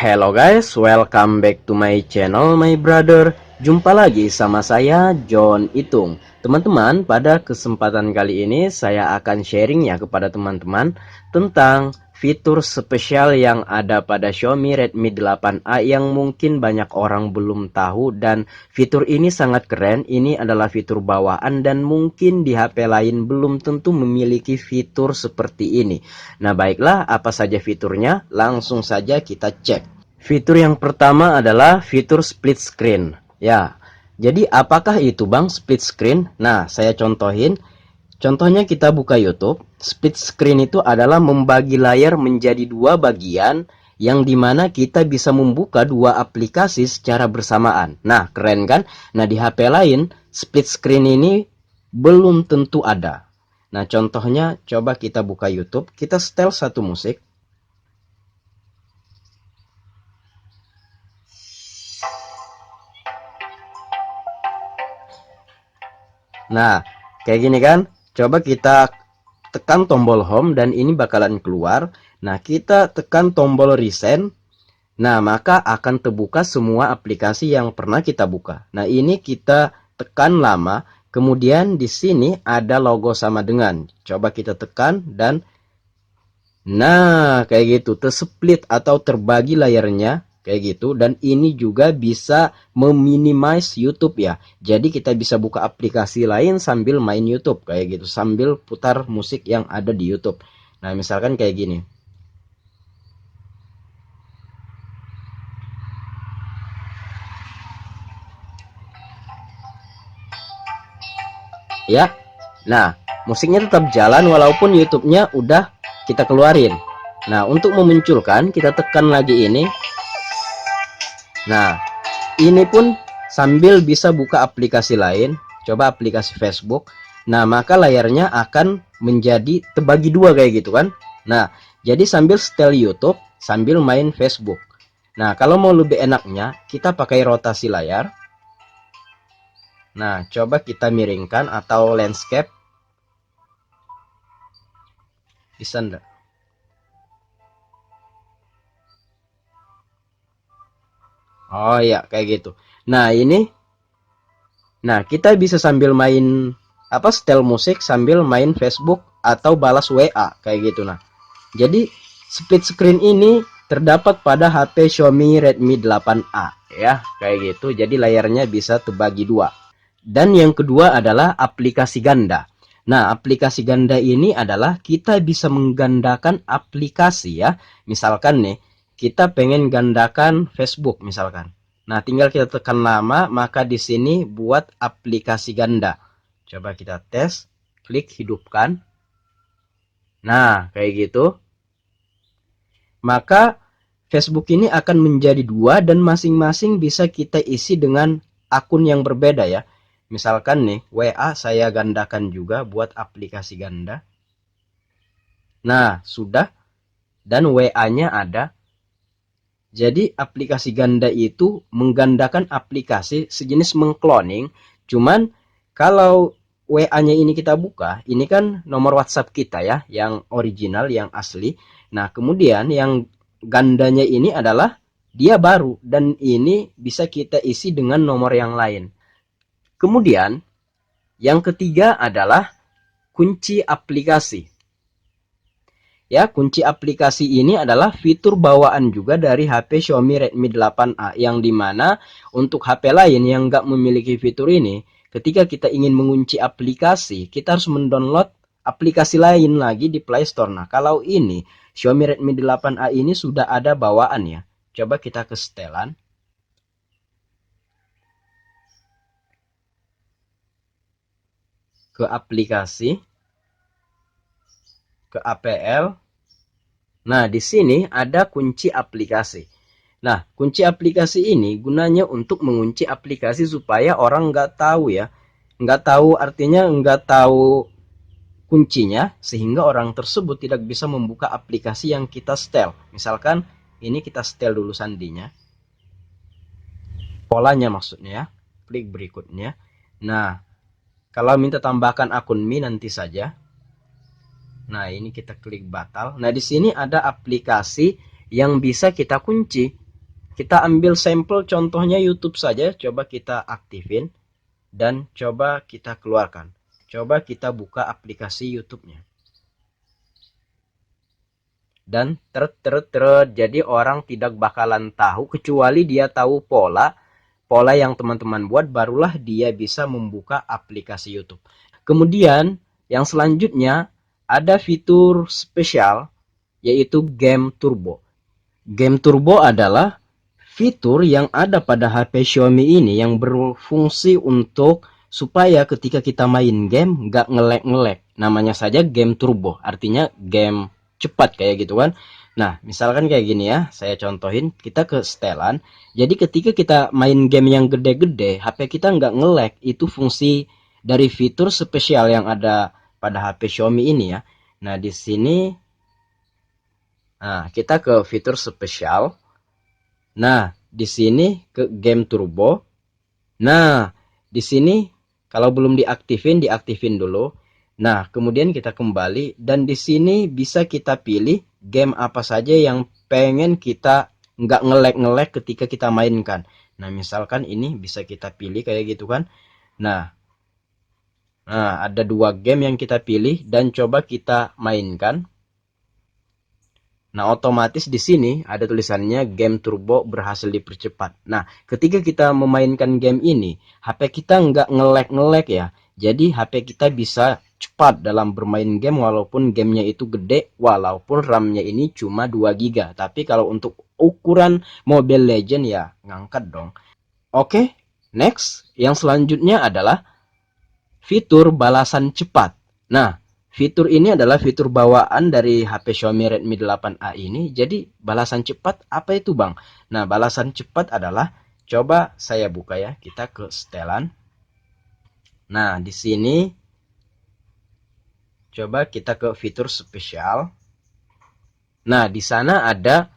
Hello guys, welcome back to my channel my brother. Jumpa lagi sama saya John Itung. Teman-teman, pada kesempatan kali ini saya akan sharing ya kepada teman-teman tentang fitur spesial yang ada pada Xiaomi Redmi 8A yang mungkin banyak orang belum tahu, dan fitur ini sangat keren. Ini adalah fitur bawaan dan mungkin di HP lain belum tentu memiliki fitur seperti ini. Nah, baiklah, apa saja fiturnya? Langsung saja kita cek. Fitur yang pertama adalah fitur split screen. Ya, jadi apakah itu Bang split screen? Nah, saya contohin. Contohnya kita buka YouTube. Split screen itu adalah membagi layar menjadi dua bagian yang dimana kita bisa membuka dua aplikasi secara bersamaan. Nah, keren kan? Nah, di HP lain, split screen ini belum tentu ada. Nah, contohnya coba kita buka YouTube. Kita setel satu musik. Nah, kayak gini kan? Coba kita tekan tombol home dan ini bakalan keluar. Nah, kita tekan tombol recent. Nah, maka akan terbuka semua aplikasi yang pernah kita buka. Nah, ini kita tekan lama. Kemudian di sini ada logo sama dengan. Coba kita tekan dan nah, kayak gitu, tersplit atau terbagi layarnya, kayak gitu. Dan ini juga bisa meminimize YouTube ya. Jadi kita bisa buka aplikasi lain sambil main YouTube, kayak gitu, sambil putar musik yang ada di YouTube. Nah, misalkan kayak gini. Ya, nah, musiknya tetap jalan walaupun YouTube-nya udah kita keluarin. Nah, untuk memunculkan, kita tekan lagi ini. Nah, ini pun sambil bisa buka aplikasi lain. Coba aplikasi Facebook. Nah, maka layarnya akan menjadi terbagi dua kayak gitu kan. Nah, jadi sambil setel YouTube, sambil main Facebook. Nah, kalau mau lebih enaknya, kita pakai rotasi layar. Nah, coba kita miringkan atau landscape. Bisa enggak? Oh iya, kayak gitu. Nah, ini. Nah, kita bisa sambil main setel musik sambil main Facebook atau balas WA kayak gitu. Nah, jadi split screen ini terdapat pada HP Xiaomi Redmi 8A ya, kayak gitu. Jadi layarnya bisa terbagi dua. Dan yang kedua adalah aplikasi ganda. Nah, aplikasi ganda ini adalah kita bisa menggandakan aplikasi ya. Misalkan nih, kita pengen gandakan Facebook misalkan. Nah, tinggal kita tekan nama, maka di sini buat aplikasi ganda. Coba kita tes, klik hidupkan. Nah, kayak gitu. Maka Facebook ini akan menjadi dua dan masing-masing bisa kita isi dengan akun yang berbeda ya. Misalkan nih, WA saya gandakan juga buat aplikasi ganda. Nah, sudah. Dan WA-nya ada. Jadi aplikasi ganda itu menggandakan aplikasi sejenis mengcloning. Cuman kalau WA-nya ini kita buka, ini kan nomor WhatsApp kita ya, yang original, yang asli. Nah, kemudian yang gandanya ini adalah dia baru dan ini bisa kita isi dengan nomor yang lain. Kemudian yang ketiga adalah kunci aplikasi. Ya, kunci aplikasi ini adalah fitur bawaan juga dari HP Xiaomi Redmi 8A, yang dimana untuk HP lain yang nggak memiliki fitur ini, ketika kita ingin mengunci aplikasi, kita harus mendownload aplikasi lain lagi di Play Store. Nah, kalau ini Xiaomi Redmi 8A ini sudah ada bawaan ya. Coba kita ke setelan. Ke aplikasi. Ke APL. Nah, di sini ada kunci aplikasi. Nah, kunci aplikasi ini gunanya untuk mengunci aplikasi supaya orang nggak tahu ya. Nggak tahu artinya nggak tahu kuncinya, sehingga orang tersebut tidak bisa membuka aplikasi yang kita setel. Misalkan ini kita setel dulu sandinya. Polanya maksudnya ya. Klik berikutnya. Nah, kalau minta tambahkan akun Mi nanti saja. Nah, ini kita klik batal. Nah, di sini ada aplikasi yang bisa kita kunci. Kita ambil sampel contohnya YouTube saja, coba kita aktifin dan coba kita keluarkan. Coba kita buka aplikasi YouTube-nya. Dan jadi orang tidak bakalan tahu kecuali dia tahu pola yang teman-teman buat, barulah dia bisa membuka aplikasi YouTube. Kemudian yang selanjutnya ada fitur spesial yaitu Game Turbo. Game Turbo adalah fitur yang ada pada HP Xiaomi ini yang berfungsi untuk supaya ketika kita main game nggak ngelek-ngelek. Namanya saja Game Turbo, artinya game cepat kayak gitu kan. Nah, misalkan kayak gini ya, saya contohin, kita ke setelan. Jadi ketika kita main game yang gede-gede, HP kita nggak ngelek. Itu fungsi dari fitur spesial yang ada pada HP Xiaomi ini ya. Nah, di sini kita ke fitur spesial. Nah, di sini ke Game Turbo. Nah, di sini kalau belum diaktifin, diaktifin dulu. Nah, kemudian kita kembali dan di sini bisa kita pilih game apa saja yang pengen kita nggak ngelek-ngelek ketika kita mainkan. Nah, misalkan ini bisa kita pilih kayak gitu kan. Nah, ada 2 game yang kita pilih dan coba kita mainkan. Nah, otomatis di sini ada tulisannya Game Turbo berhasil dipercepat. Nah, ketika kita memainkan game ini, HP kita nggak ngelek-ngelek ya. Jadi, HP kita bisa cepat dalam bermain game walaupun gamenya itu gede, walaupun RAM-nya ini cuma 2 GB. Tapi kalau untuk ukuran Mobile Legends ya ngangkat dong. Oke, next. Yang selanjutnya adalah fitur balasan cepat. Nah, fitur ini adalah fitur bawaan dari HP Xiaomi Redmi 8A ini. Jadi balasan cepat apa itu Bang? Nah, balasan cepat adalah, coba saya buka ya, kita ke setelan. Nah, di sini coba kita ke fitur spesial. Nah, di sana ada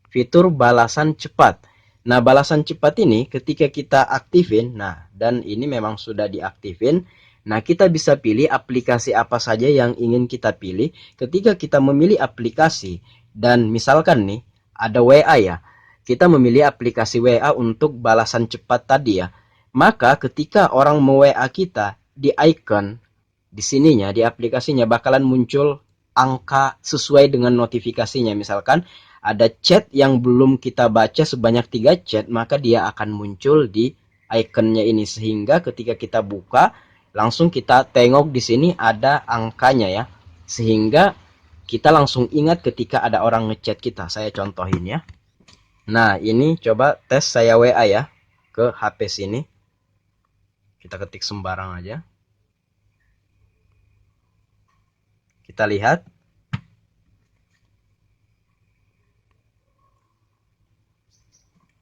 fitur balasan cepat. Nah, balasan cepat ini ketika kita aktifin, nah, dan ini memang sudah diaktifin. Nah, kita bisa pilih aplikasi apa saja yang ingin kita pilih. Ketika kita memilih aplikasi, dan misalkan nih, ada WA ya. Kita memilih aplikasi WA untuk balasan cepat tadi ya. Maka ketika orang me-WA kita, di icon, di sininya, di aplikasinya bakalan muncul angka sesuai dengan notifikasinya. Misalkan ada chat yang belum kita baca sebanyak 3 chat, maka dia akan muncul di ikonnya ini. Sehingga ketika kita buka, langsung kita tengok di sini ada angkanya ya. Sehingga kita langsung ingat ketika ada orang ngechat kita. Saya contohin ya. Nah, ini coba tes saya WA ya ke HP sini. Kita ketik sembarang aja. Kita lihat.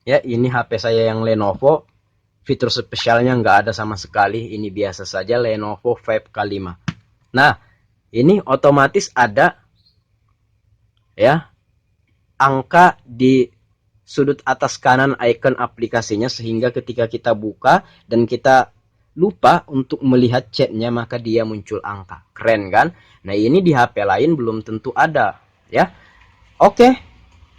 Ya, ini HP saya yang Lenovo. Fitur spesialnya nggak ada sama sekali. Ini biasa saja Lenovo Vibe K5. Nah, ini otomatis ada ya angka di sudut atas kanan icon aplikasinya, sehingga ketika kita buka dan kita lupa untuk melihat chatnya, maka dia muncul angka. Keren kan? Nah, ini di HP lain belum tentu ada ya. Oke,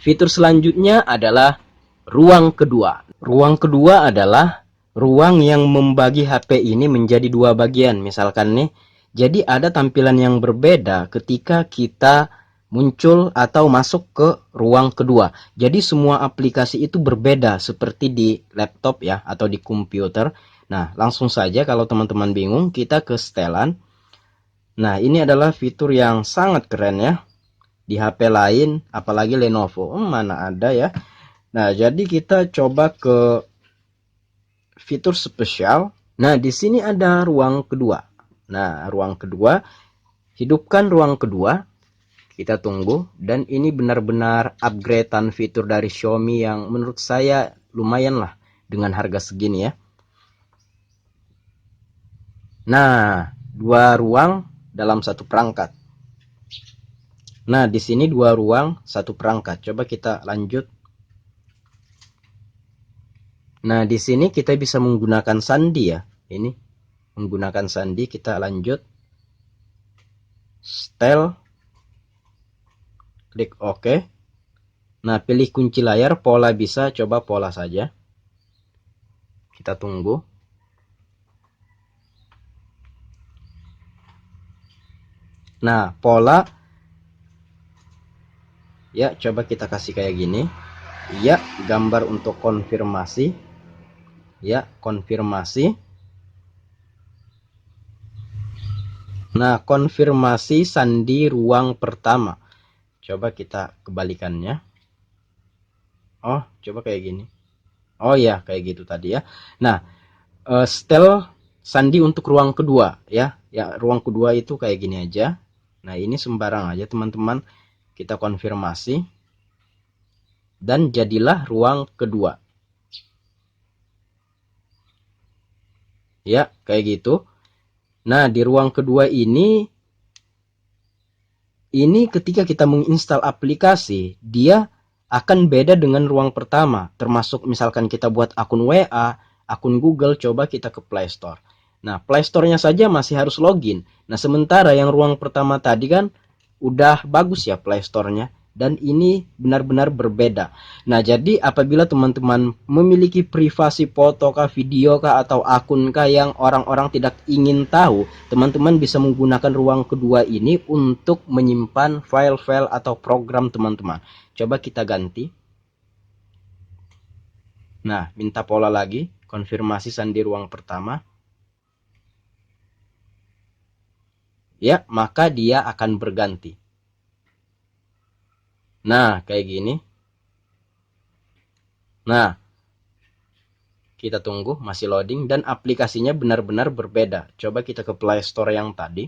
fitur selanjutnya adalah ruang kedua. Ruang kedua adalah ruang yang membagi HP ini menjadi 2 bagian. Misalkan nih, jadi ada tampilan yang berbeda ketika kita muncul atau masuk ke ruang kedua. Jadi semua aplikasi itu berbeda seperti di laptop ya atau di komputer. Nah, langsung saja kalau teman-teman bingung, kita ke setelan. Nah, ini adalah fitur yang sangat keren ya. Di HP lain, apalagi Lenovo, mana ada ya. Nah, jadi kita coba ke fitur spesial. Nah, di sini ada ruang kedua. Nah, ruang kedua, hidupkan ruang kedua. Kita tunggu. Dan ini benar-benar upgradean fitur dari Xiaomi yang menurut saya lumayan lah dengan harga segini ya. Nah, 2 ruang dalam 1 perangkat. Nah, di sini 2 ruang 1 perangkat. Coba kita lanjut. Nah, di sini kita bisa menggunakan sandi ya. Ini menggunakan sandi, kita lanjut. Style. Klik OK. Nah, pilih kunci layar, pola bisa, coba pola saja. Kita tunggu. Nah, pola ya, coba kita kasih kayak gini. Ya, gambar untuk konfirmasi. Ya, konfirmasi. Nah, konfirmasi sandi ruang pertama. Coba kita kebalikannya. Oh, coba kayak gini. Oh ya, kayak gitu tadi ya. Nah, setel sandi untuk ruang kedua ya. Ya, ruang kedua itu kayak gini aja. Nah, ini sembarang aja teman-teman. Kita konfirmasi. Dan jadilah ruang kedua. Ya, kayak gitu. Nah, di ruang kedua ini ketika kita menginstal aplikasi, dia akan beda dengan ruang pertama. Termasuk misalkan kita buat akun WA, akun Google, coba kita ke Play Store. Nah, Play Store-nya saja masih harus login. Nah, sementara yang ruang pertama tadi kan udah bagus ya Play Store-nya. Dan ini benar-benar berbeda. Nah, jadi apabila teman-teman memiliki privasi foto kah, video kah, atau akun kah yang orang-orang tidak ingin tahu, teman-teman bisa menggunakan ruang kedua ini untuk menyimpan file-file atau program teman-teman. Coba kita ganti. Nah, minta pola lagi, konfirmasi sandi ruang pertama. Ya, maka dia akan berganti. Nah, kayak gini. Nah, kita tunggu, masih loading, dan aplikasinya benar-benar berbeda. Coba kita ke Play Store yang tadi.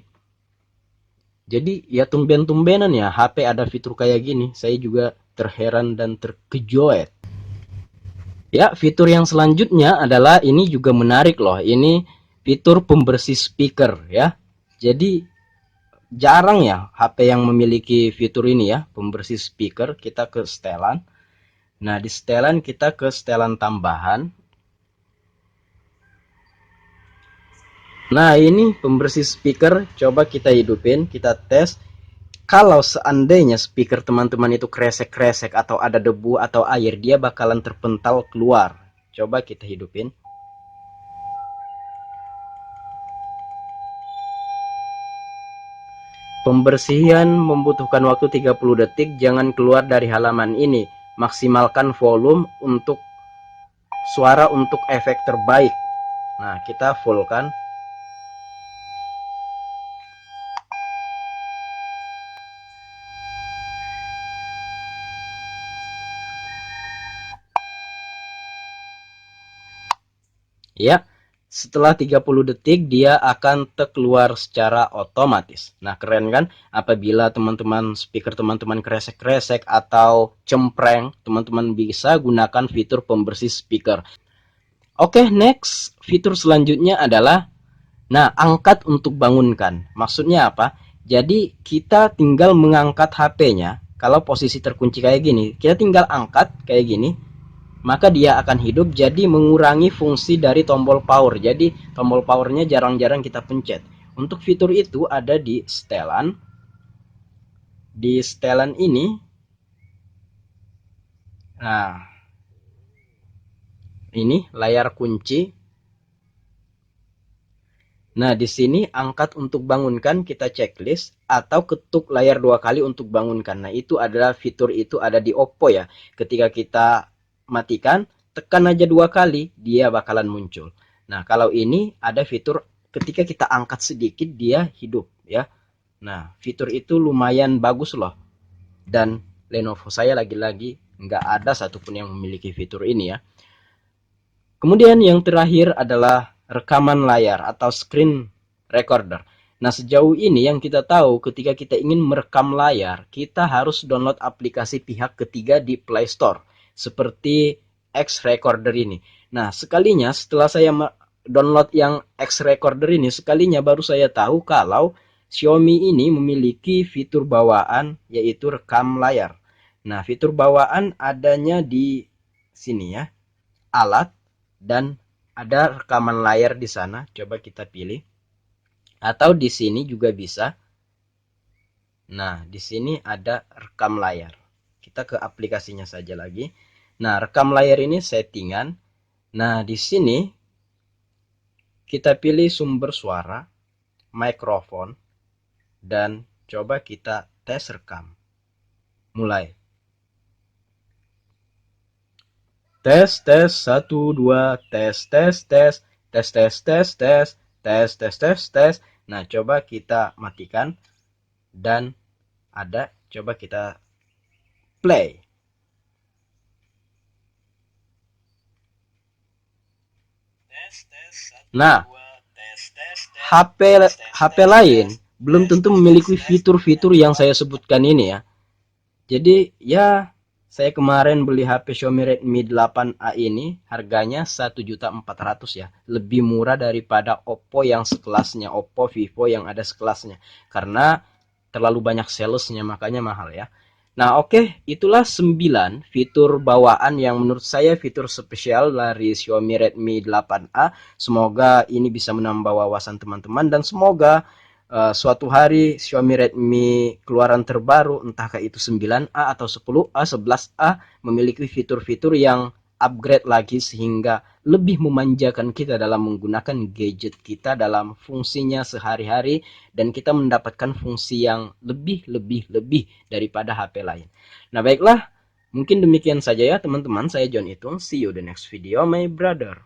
Jadi ya tumben-tumbenan ya HP ada fitur kayak gini. Saya juga terheran dan terkejut. Ya, fitur yang selanjutnya adalah ini juga menarik loh. Ini fitur pembersih speaker ya. Jadi jarang ya HP yang memiliki fitur ini ya, pembersih speaker. Kita ke setelan. Nah, di setelan kita ke setelan tambahan. Nah, ini pembersih speaker, coba kita hidupin, kita tes. Kalau seandainya speaker teman-teman itu kresek-kresek atau ada debu atau air, dia bakalan terpental keluar. Coba kita hidupin. Pembersihan membutuhkan waktu 30 detik, jangan keluar dari halaman ini. Maksimalkan volume untuk suara untuk efek terbaik. Nah, kita fullkan. Ya, setelah 30 detik dia akan keluar secara otomatis. Nah, keren kan? Apabila teman-teman speaker teman-teman kresek-kresek atau cempreng, teman-teman bisa gunakan fitur pembersih speaker. Oke, next. Fitur selanjutnya adalah angkat untuk bangunkan. Maksudnya apa? Jadi kita tinggal mengangkat HP-nya. Kalau posisi terkunci kayak gini, kita tinggal angkat kayak gini, maka dia akan hidup, jadi mengurangi fungsi dari tombol power. Jadi tombol powernya jarang-jarang kita pencet. Untuk fitur itu ada di setelan. Di setelan ini, nah ini layar kunci. Nah, di sini angkat untuk bangunkan, kita checklist atau ketuk layar 2 kali untuk bangunkan. Nah, itu adalah fitur itu ada di Oppo ya. Ketika kita matikan, tekan aja 2 kali, dia bakalan muncul. Nah, kalau ini ada fitur ketika kita angkat sedikit dia hidup ya. Nah, fitur itu lumayan bagus loh. Dan Lenovo saya lagi-lagi nggak ada satupun yang memiliki fitur ini ya. Kemudian yang terakhir adalah rekaman layar atau screen recorder. Nah, sejauh ini yang kita tahu ketika kita ingin merekam layar, kita harus download aplikasi pihak ketiga di Play Store. Seperti X Recorder ini. Nah, sekalinya setelah saya download yang X Recorder ini, sekalinya baru saya tahu kalau Xiaomi ini memiliki fitur bawaan yaitu rekam layar. Nah, fitur bawaan adanya di sini ya. Alat dan ada rekaman layar di sana. Coba kita pilih. Atau di sini juga bisa. Nah, di sini ada rekam layar. Kita ke aplikasinya saja lagi. Nah, rekam layar ini settingan. Nah, di sini kita pilih sumber suara, mikrofon, dan coba kita tes rekam. Mulai. Tes, tes, 1, 2, tes, tes, tes, tes, tes, tes, tes, tes, tes, tes, tes. Nah, coba kita matikan. Dan ada, coba kita play. Nah, HP lain belum tentu memiliki fitur-fitur yang saya sebutkan ini ya. Jadi ya, saya kemarin beli HP Xiaomi Redmi 8A ini harganya 1.400.000 ya. Lebih murah daripada Oppo yang sekelasnya, Oppo, Vivo yang ada sekelasnya. Karena terlalu banyak salesnya, makanya mahal ya. Nah, oke, itulah 9 fitur bawaan yang menurut saya fitur spesial dari Xiaomi Redmi 8A. Semoga ini bisa menambah wawasan teman-teman dan semoga suatu hari Xiaomi Redmi keluaran terbaru, entahkah itu 9A atau 10A, 11A, memiliki fitur-fitur yang upgrade lagi sehingga lebih memanjakan kita dalam menggunakan gadget kita dalam fungsinya sehari-hari, dan kita mendapatkan fungsi yang lebih daripada HP lain. Nah, baiklah, mungkin demikian saja ya teman-teman. Saya John Itung. See you the next video, my brother.